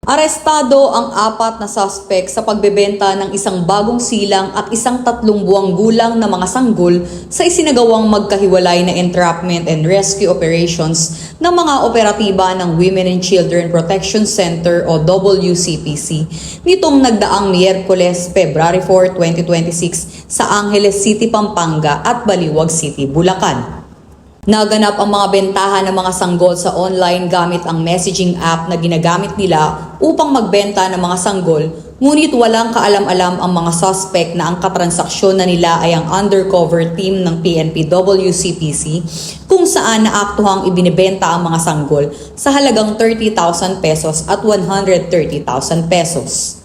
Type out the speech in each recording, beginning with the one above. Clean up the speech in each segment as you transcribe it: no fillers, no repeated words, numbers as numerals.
Arestado ang 4 na suspect sa pagbebenta ng isang bagong silang at isang 3 buwang gulang na mga sanggol sa isinagawang magkahiwalay na entrapment and rescue operations ng mga operatiba ng Women and Children Protection Center o WCPC nitong nagdaang Miyerkules, February 4, 2026 sa Angeles City, Pampanga at Baliwag City, Bulacan. Naganap ang mga bentahan ng mga sanggol sa online gamit ang messaging app na ginagamit nila upang magbenta ng mga sanggol, ngunit walang kaalam-alam ang mga suspect na ang katransaksyon na nila ay ang undercover team ng PNP WCPC kung saan naaktuhang ibinibenta ang mga sanggol sa halagang 30,000 pesos at 130,000 pesos.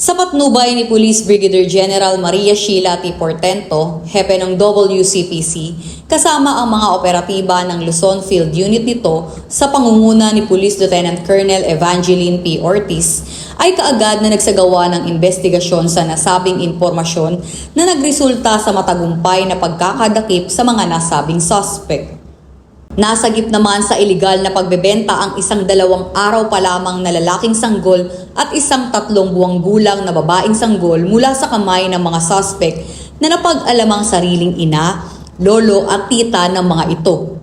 Sa patnubay ni Police Brigadier General Maria Sheila T. Portento, hepe ng WCPC, kasama ang mga operatiba ng Luzon Field Unit nito sa pangunguna ni Police Lieutenant Colonel Evangeline P. Ortiz, ay kaagad na nagsagawa ng investigasyon sa nasabing impormasyon na nagresulta sa matagumpay na pagkakadakip sa mga nasabing suspect. Nasagip naman sa ilegal na pagbebenta ang isang 2 araw pa lamang na lalaking sanggol at isang 3 buwang gulang na babaeng sanggol mula sa kamay ng mga suspect na napag-alamang sariling ina, lolo at tita ng mga ito.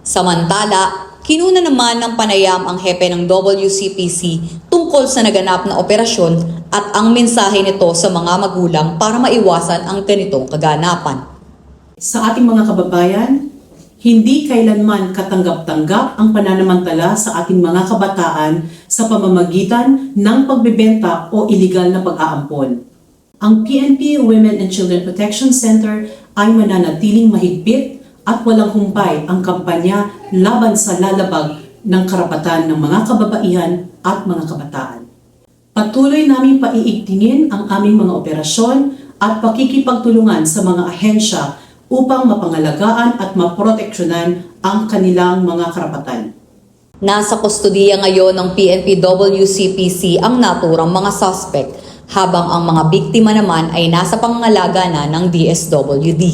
Samantala, kinuna naman ng panayam ang hepe ng WCPC tungkol sa naganap na operasyon at ang mensahe nito sa mga magulang para maiwasan ang ganitong kaganapan. Sa ating mga kababayan, hindi kailanman katanggap-tanggap ang pananamantala sa ating mga kabataan sa pamamagitan ng pagbebenta o iligal na pag-aampon. Ang PNP Women and Children Protection Center ay mananatiling mahigpit at walang humpay ang kampanya laban sa lalabag ng karapatan ng mga kababaihan at mga kabataan. Patuloy naming paiigtingin ang aming mga operasyon at pakikipagtulungan sa mga ahensya upang mapangalagaan at maproteksyonan ang kanilang mga karapatan. Nasa kustudiya ngayon ng PNP WCPC ang naturang mga suspect, habang ang mga biktima naman ay nasa pangangalaga na ng DSWD.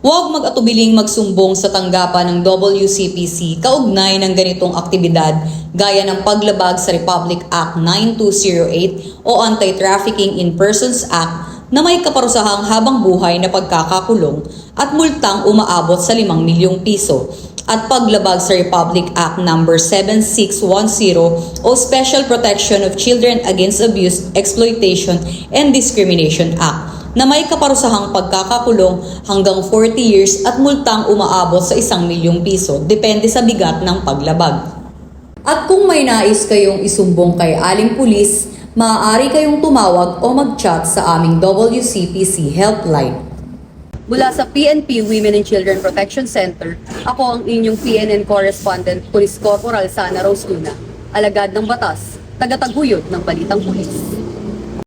Huwag mag-atubiling magsumbong sa tanggapan ng WCPC kaugnay ng ganitong aktibidad gaya ng paglabag sa Republic Act 9208 o Anti-Trafficking in Persons Act na may kaparusahang habang buhay na pagkakakulong at multang umaabot sa 5 milyong piso at paglabag sa Republic Act No. 7610 o Special Protection of Children Against Abuse, Exploitation, and Discrimination Act na may kaparusahang pagkakakulong hanggang 40 years at multang umaabot sa 1 milyong piso depende sa bigat ng paglabag. At kung may nais kayong isumbong kay Aling Pulis, maaari kayong tumawag o mag-chat sa aming WCPC helpline. Mula sa PNP Women and Children Protection Center, ako ang inyong PNN correspondent, Police Corporal Sana Rose Luna, alagad ng batas, tagataguyod ng Balitang Pulis.